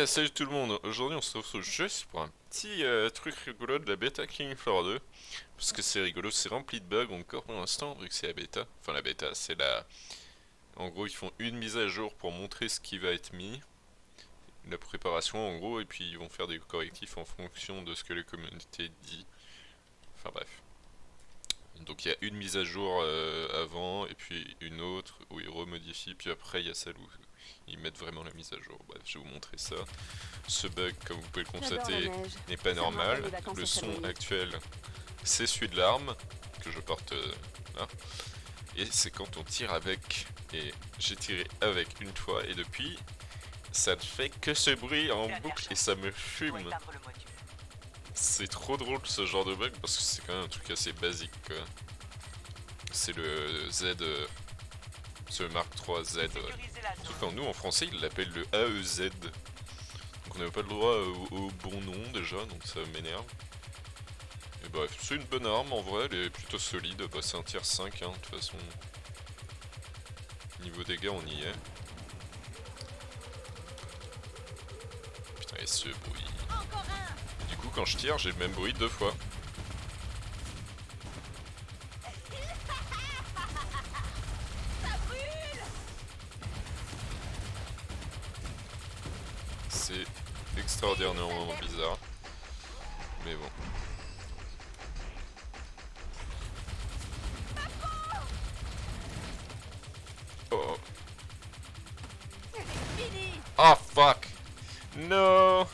Salut tout le monde, aujourd'hui on se retrouve juste pour un petit truc rigolo de la bêta Killing Floor 2. Parce que c'est rigolo, c'est rempli de bugs encore pour l'instant, vu que c'est la bêta. Enfin la bêta, c'est la... En gros ils font une mise à jour pour montrer ce qui va être mis. La préparation en gros, et puis ils vont faire des correctifs en fonction de ce que les communautés disent. Enfin bref. Donc il y a une mise à jour avant, et puis une autre où ils remodifient, puis après il y a celle où ils mettent vraiment la mise à jour. Bref, je vais vous montrer ça. Ce bug, comme vous pouvez le constater, n'est pas normal. Le son actuel, c'est celui de l'arme que je porte là. Et c'est quand on tire avec. Et j'ai tiré avec une fois, et depuis, ça ne fait que ce bruit en boucle et ça me fume. C'est trop drôle ce genre de bug parce que c'est quand même un truc assez basique quoi. C'est le Z, ce Mark 3 Z. Sauf nous en français ils l'appellent le AEZ. Donc on n'avait pas le droit au bon nom déjà, donc ça m'énerve. Et bref, c'est une bonne arme en vrai, elle est plutôt solide, bah, c'est un tier 5 hein, de toute façon. Niveau dégâts on y est. Putain et ce bruit. Et du coup quand je tire j'ai le même bruit deux fois. C'est extraordinairement bizarre. Mais bon. Oh. Ah fuck! No!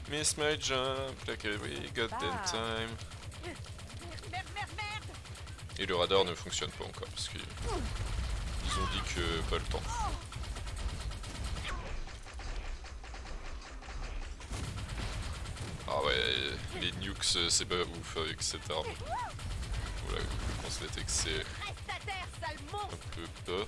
Miss my jump like every goddamn time. Et le radar ne fonctionne pas encore parce qu'ils ont dit que pas le temps. Ah ouais, les nukes c'est pas ouf avec cette arme. Voilà, vous constatez que c'est un peu bof.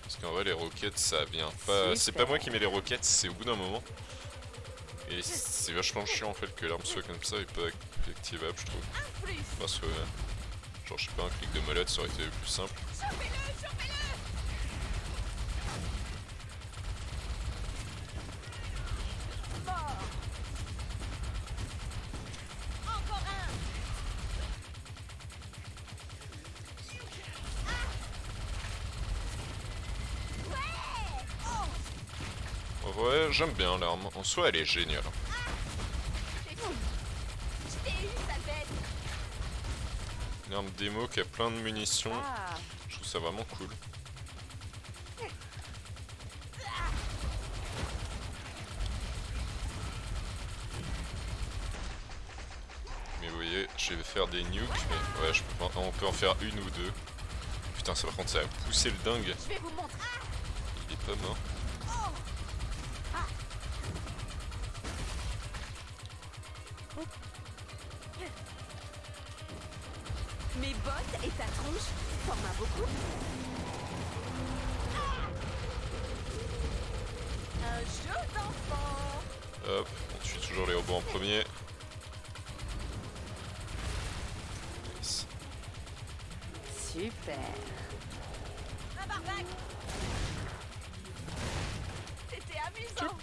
Parce qu'en vrai les roquettes ça vient pas... C'est pas moi qui mets les roquettes, c'est au bout d'un moment. Et c'est vachement chiant en fait que l'arme soit comme ça et pas activable je trouve. Parce que genre je sais pas, un clic de molette ça aurait été plus simple. En vrai j'aime bien l'arme, en soi elle est géniale. Une arme démo qui a plein de munitions, je trouve ça vraiment cool. Mais vous voyez, je vais faire des nukes, mais ouais, on peut en faire une ou deux. Putain, ça par contre, ça a poussé le dingue. Il est pas mort. Mes bottes et ta tronche forment un beau couple. Un jeu d'enfant. Hop, on tue toujours les robots en premier. Nice. Super. Un barbac. C'était amusant.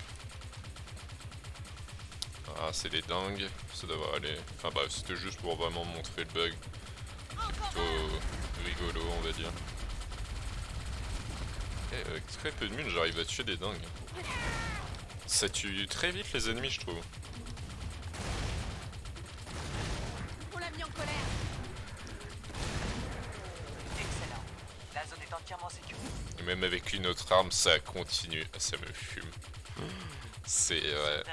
Ah, c'est les dingues, ça devrait aller. Enfin bref, c'était juste pour vraiment montrer le bug. Qui est plutôt rigolo, on va dire. Et avec très peu de mine, j'arrive à tuer des dingues. Ça tue très vite les ennemis, je trouve. On l'a mis en colère. Excellent. La zone est entièrement sécurisée. Et même avec une autre arme, ça continue. Ça me fume. C'est... ouais.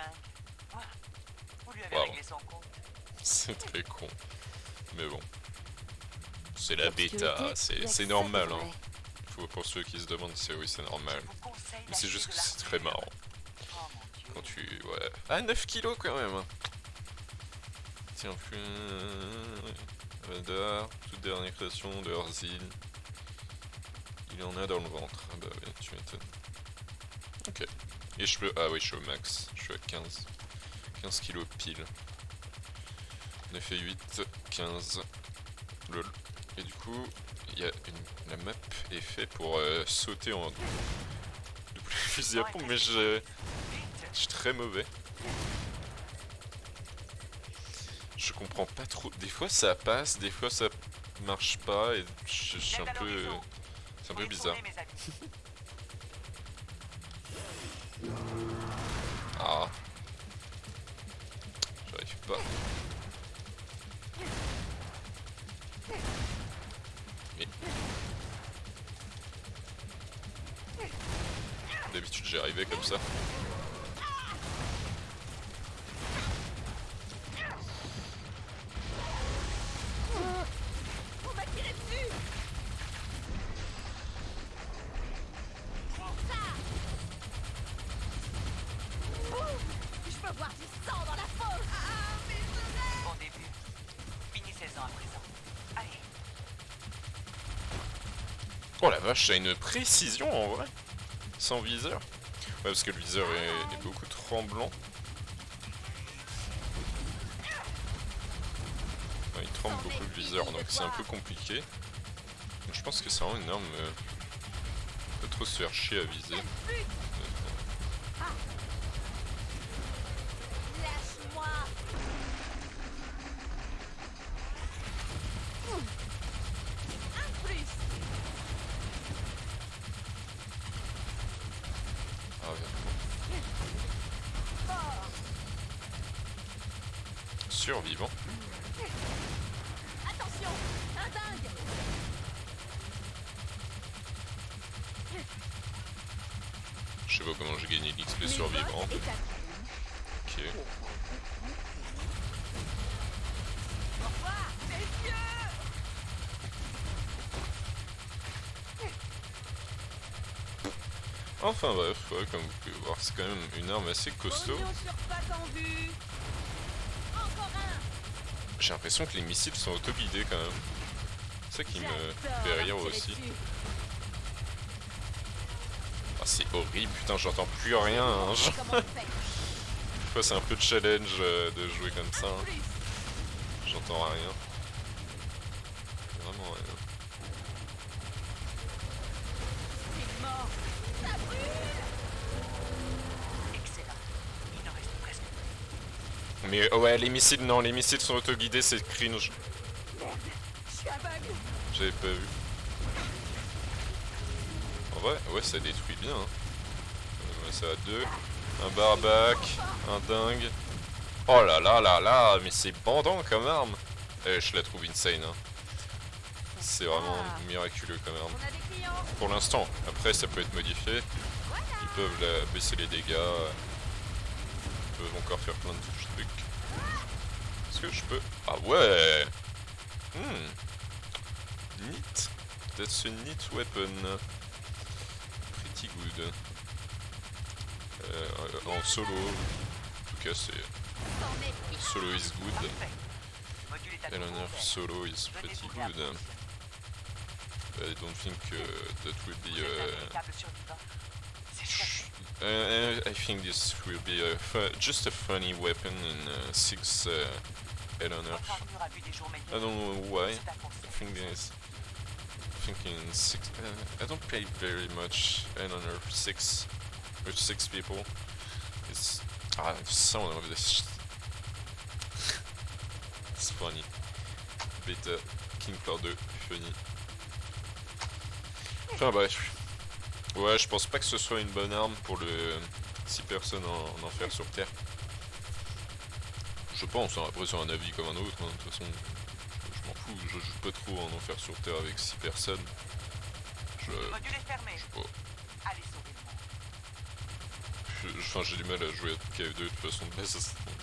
Vous lui avez Wow. réglé son compte. C'est très con. Mais bon. C'est la bêta, c'est normal. Hein. Pour ceux qui se demandent, c'est oui, c'est normal. Mais c'est juste que c'est très marrant. Oh mon dieu. Quand tu... ouais. Ah, 9 kilos quand même. Tiens, plus... Radar, toute dernière création de Herzil. Il en a dans le ventre. Ah bah oui, tu m'étonnes. Ok. Et je peux... Ah oui, je suis au max. Je suis à 15. 15 kilos pile. 9 et 8, 15. Lol. Et du coup, il y a la map est faite pour sauter en double fusil à pompe, mais je suis très mauvais. Je comprends pas trop. Des fois ça passe, des fois ça marche pas, et je suis un peu... C'est un peu bizarre. Ah. J'arrive pas. Mais... D'habitude j'y arrivais comme ça. On m'a tiré dessus. Je peux voir du sang dans la fosse. Ah, mais je Bon début. Finissez-en à présent. Allez. Oh la vache, ça a une précision en vrai. Sans viseur. Ouais, parce que le viseur est beaucoup tremblant. Ouais, il tremble beaucoup le viseur, donc c'est un peu compliqué. Donc, je pense que c'est vraiment une arme... pas trop se faire chier à viser. Lâche-moi. Un plus. Ah, ouais. Survivant. Attention, un dingue. Je sais pas comment j'ai gagné l'XP Mes survivant. bottes et ta- Ok. Au revoir, messieurs. Enfin bref, ouais, comme vous pouvez voir, c'est quand même une arme assez costaud. Oignon sur patte en vue. Encore un. J'ai l'impression que les missiles sont auto-guidés quand même. C'est ça qui me fait rire J'adore aussi. tirer dessus. Ah, c'est horrible, putain, j'entends plus rien. Hein. Comment on fait? Des fois, c'est un peu challenge de jouer comme ça. Hein. Plus. J'entends rien. Vraiment rien. C'est mort. Ça brûle. Excellent. Il en reste presque plus. Mais ouais, les missiles, non, les missiles sont auto-guidés, c'est cringe. Je suis aveugle. J'avais pas vu. En vrai, ouais, ça détruit bien. Hein. Ouais, ça a deux. Un barbac, un dingue. Oh là là là là, mais c'est bandant comme arme. Je la trouve insane. Hein. C'est vraiment miraculeux comme arme. On a des clients. Pour l'instant, après ça peut être modifié. Ils peuvent baisser les dégâts. Ils peuvent encore faire plein de trucs. Est-ce que je peux... Ah ouais. Neat. That's a neat weapon. Pretty good. En solo, en tout cas c'est... Sans mépris. Solo is good. Parfait. Module est à nouveau Eleanor ouvert. solo is Venez pretty trouver un good. positionnement. I don't think that will be... Vous êtes un véritable survivant. C'est chouette. I think this will be just a funny weapon in 6 Eleanor. Votre armure a vu des jours I meilleurs. don't know why. C'est un conseil. I think in 6... I don't play very much Eleanor 6 with 6 people. It's... some of this... It's funny. Beta, King Cloud 2, funny. Enfin bref. Ouais, je pense pas que ce soit une bonne arme pour le 6 personnes en enfer sur Terre. Je pense, hein, après c'est un avis comme un autre, hein, de toute façon. Je m'en fous, je joue pas trop en enfer sur Terre avec 6 personnes. Le module est fermé. Je sais pas. Allez sauver le monde. Enfin, j'ai du mal à jouer à KF2 de toute façon de base. Donc,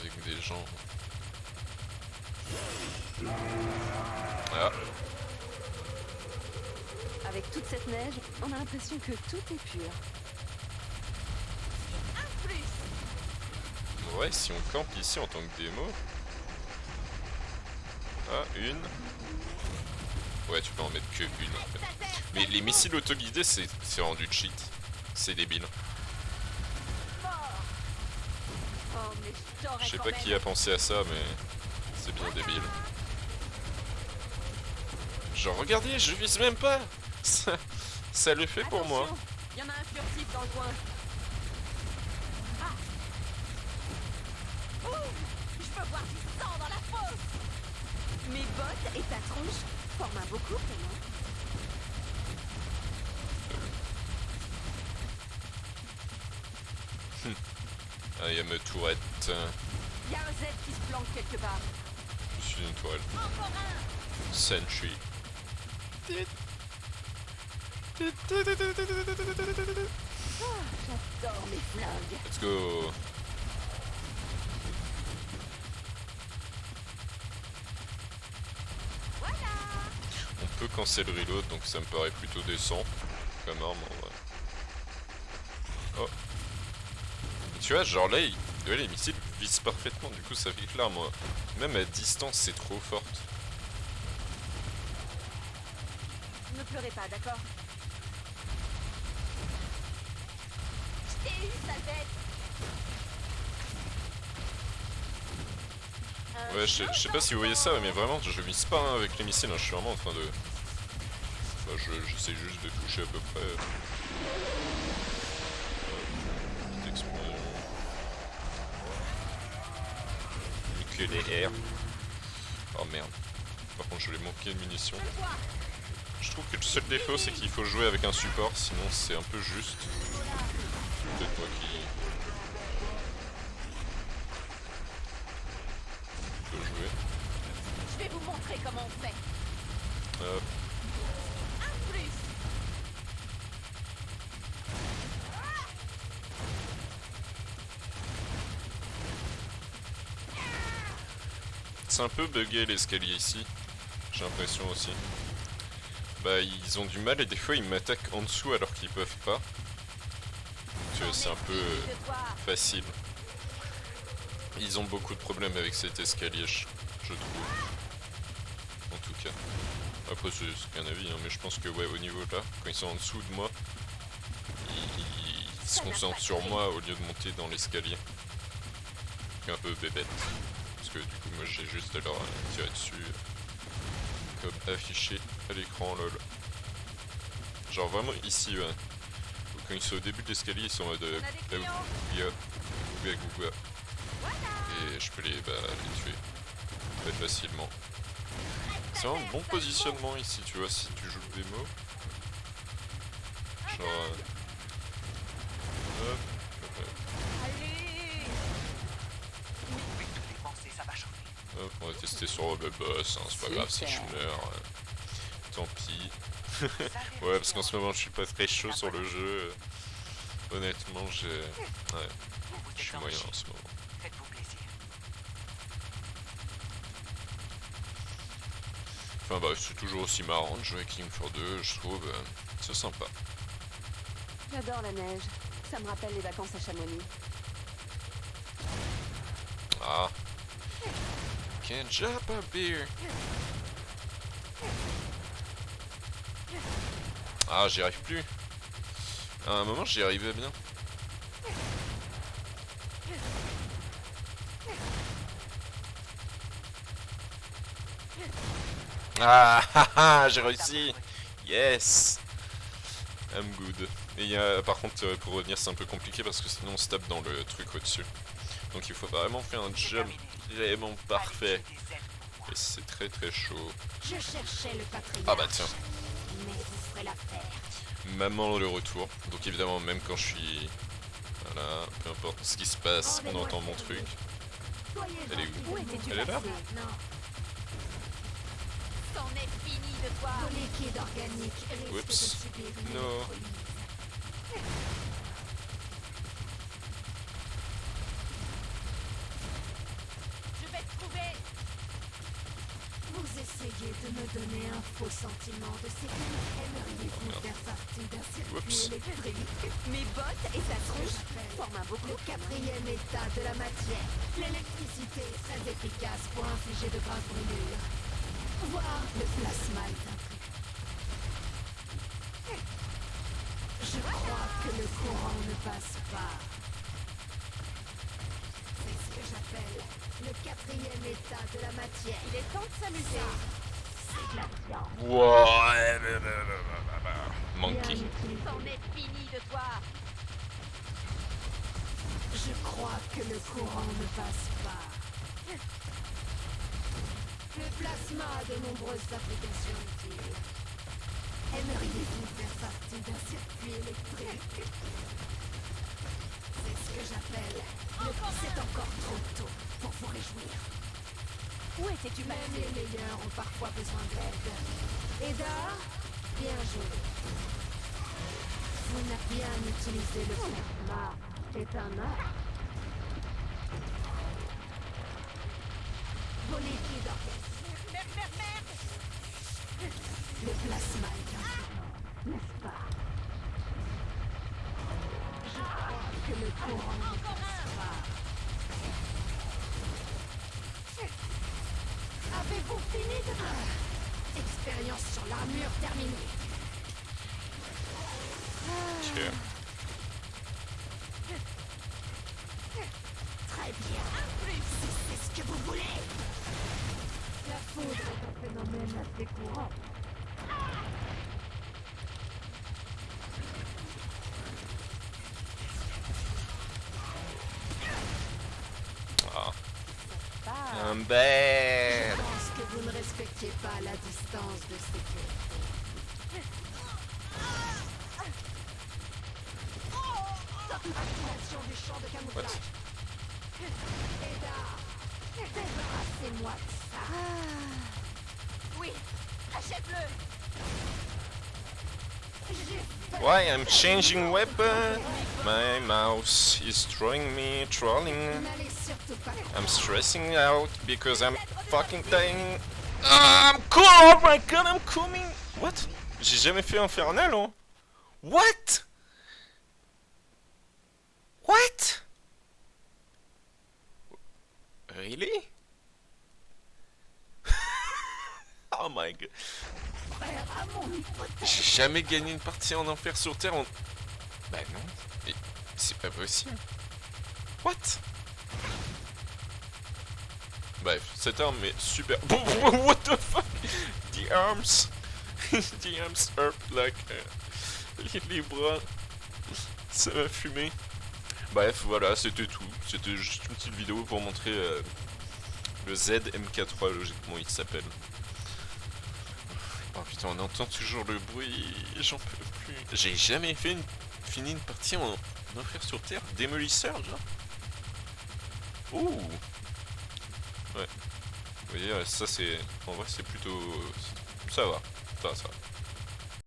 avec des gens. Ah, Avec toute cette neige, on a l'impression que tout est pur. Un plus. ouais, si on campe ici en tant que démo. Ah, une. Ouais, tu peux en mettre que une en fait. Mais les missiles auto-guidés, c'est rendu cheat. C'est débile. Oh, mais Je sais quand pas même. qui a pensé à ça, mais c'est bien débile. Genre, regardez, je vise même pas. Ça Ça le fait pour moi. Attention, y en a un furtif dans le coin. Ah. Ouh, je peux voir du sang dans la fosse. Mes bottes et ta tronche forment un beau couple, non? Ah, y'a ma tourette. Y a un Z qui se planque quelque part. Je suis une toile. Encore un. Sentry. J'adore mes flingues. Let's go. Voilà. On peut cancel le reload, donc ça me paraît plutôt décent comme arme en vrai. Oh. Et tu vois, genre là, ouais, les missiles visent parfaitement, du coup ça fait que là, moi, même à distance, c'est trop forte. Ne pleurez pas, d'accord? Je t'ai eu, sale bête. Ouais, je sais pas si vous voyez ça, mais vraiment, je vise pas hein, avec les missiles, hein, je suis vraiment en train de... Bah, j'essaie juste de toucher à peu près... Petite explosion... Nucléaire... Oh merde. Par contre, je vais manquer de munitions. Je trouve que le seul défaut, c'est qu'il faut jouer avec un support, sinon c'est un peu juste. Peut-être moi qui... peut jouer. Je vais vous montrer comment on fait. Hop. Un plus. C'est un peu bugué l'escalier ici, j'ai l'impression aussi. Bah ils ont du mal et des fois ils m'attaquent en dessous alors qu'ils peuvent pas. Tu vois, c'est un peu facile. Ils ont beaucoup de problèmes avec cet escalier, je trouve. En tout cas. Après c'est qu'un avis, hein, mais je pense que ouais, au niveau là, quand ils sont en dessous de moi, ils se concentrent sur moi au lieu de monter dans l'escalier. C'est un peu bébête. Parce que du coup moi j'ai juste à leur tirer dessus. Comme affiché à l'écran, lol. Genre vraiment ici, ouais. Quand ils sont au début de l'escalier, ils sont en mode Gouga. Et je peux les tuer très facilement. C'est vraiment un bon positionnement ici, tu vois, si tu joues le démo. Genre... hop. Allez. Avec toutes les pensées, ça va changer. Hop, on va tester sur le boss, hein, c'est pas grave si je meurs. Tant pis. Ouais, parce qu'en ce moment je suis pas très chaud sur le jeu. Honnêtement, j'ai... Ouais, je suis moyen en ce moment. Faites-vous plaisir. Enfin bah, c'est toujours aussi marrant de jouer avec King for 2, je trouve. C'est sympa. J'adore la neige. Ça me rappelle les vacances à Chamonix. Ah. Can't jump a beer. Ah, j'y arrive plus. À un moment, j'y arrivais bien. Ah, haha, j'ai réussi. Yes. I'm good. Et par contre, pour revenir, c'est un peu compliqué parce que sinon on se tape dans le truc au-dessus. Donc il faut vraiment faire un jump vraiment parfait. Et c'est très très chaud. Je cherchais le patriarche. Ah bah tiens. Mais vous ferez l'affaire. Maman le retour. Donc évidemment, même quand je suis... Voilà, peu importe ce qui se passe, on entend mon truc. Elle est où? Elle est là? Non. C'en est fini de toi. Vos liquides organiques risquent de Oups. subir une No. électrolyse. Je vais te trouver. Vous essayez de me donner un faux sentiment de sécurité. Aimeriez-vous faire partie d'un Oups. circuit électrique? Mes bottes et ta tronche forment un beau couple. Le quatrième état de la matière. L'électricité est très efficace pour infliger de graves brûlures. Voire le plasma est un truc. Je crois que le courant ne passe pas. C'est ce que j'appelle le quatrième état de la matière. Il est temps de s'amuser. C'est de la viande. Ouais. Monkey. C'en est fini de toi. Je crois que le courant ne passe pas. Le plasma a de nombreuses applications utiles. Aimeriez-vous faire partie d'un circuit électrique? C'est ce que j'appelle... C'est encore trop tôt pour vous réjouir. Où étais-tu passé? Même les meilleurs ont parfois besoin d'aide. Eda, bien joué. Vous n'avez bien utilisé le plasma. C'est un art. Vos liquides orgasmes. Merde. Le plasma est un n'est-ce pas? Je crois que le courant ne passe pas. Avez-vous fini de... Expérience sur l'armure terminée. Ok. Très bien. C'est ce que vous voulez. La foudre est un phénomène assez courant. I'm bad. Je pense que vous ne respectiez pas la distance de sécurité. Activation du champ de camouflage. Eda, débarrassez-moi de ça. Oui, achète-le. Why I'm changing weapon? My mouse is throwing me, trolling. N'allez surtout pas. I'm stressing out because I'm fucking dying. Ah, I'm cool! Oh my god, I'm coming! What? J'ai jamais fait Infernal, hein? What? What? Really? Oh my god. J'ai jamais gagné une partie en enfer sur Terre en... Bah non. Mais c'est pas possible. What? Bref, cette arme est super... What the fuck? The arms... The arms up like... les bras... Ça va fumer. Bref, voilà, c'était tout. C'était juste une petite vidéo pour montrer le ZMK3, logiquement il s'appelle. Oh putain, on entend toujours le bruit, j'en peux plus. J'ai jamais fini une partie en enfer sur Terre, démolisseur, genre. Ouh. Ouais. Vous voyez, ça c'est... En vrai c'est plutôt... Ça va. Ça va.